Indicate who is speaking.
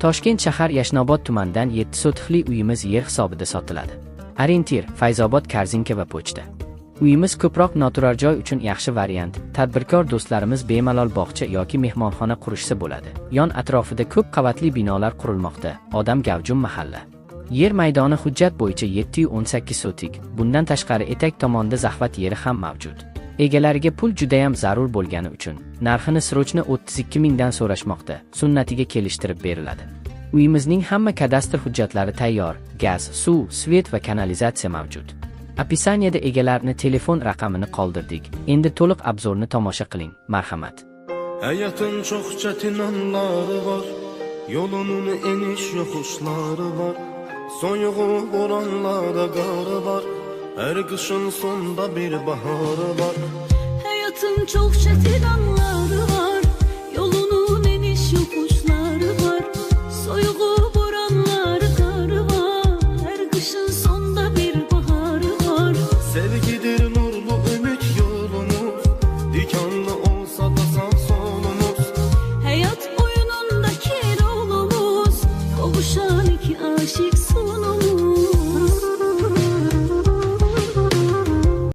Speaker 1: Toshkent shahar Yashnobod tumanidan 7 sotixli uyimiz yer hisobida sotiladi. Orientir, Fayzobod, Korzinka va pochta. Uyimiz ko'proq noturar joy uchun yaxshi variant. Tadbirkor do'stlarimiz bemalol bog'cha yoki mehmonxona qurishsa bo'ladi. Yon atrofida ko'p qavatli binolar qurilmoqda. Odam gavjum mahalla. Yer maydoni hujjat bo'yicha 718 sotik. Bundan tashqari etak tomonda zaxvat yeri ham mavjud. Egalariga pul juda ham zarur bo'lgani uchun narxini srochni 32 mingdan so'rashmoqda. Sunnatiga kelishtirib beriladi. Uyimizning hamma kadastr hujjatlari tayyor. Gaz, suv, svet va kanalizatsiya mavjud. Opisaniyada egalarni telefon raqamini qoldirdik. Endi to'liq obzorni tomosha qiling. Marhamat.
Speaker 2: Hayatın çok çetin anları var. Yolunun eniş yokuşları var. Soyuğu boranlarda qarı var. Her kışın sonunda bir baharı var.
Speaker 3: Hayatın çok çetin anları var. Yolunun eniş yokuşları var. Soyuğu boranları karı var. Her kışın sonunda bir baharı var.
Speaker 2: Sevgidir nurlu ümit yolumuz. Dikanlı olsa da sağ solumuz.
Speaker 3: Hayat oyunundaki rolumuz. Kavuşan iki aşık sunumuz.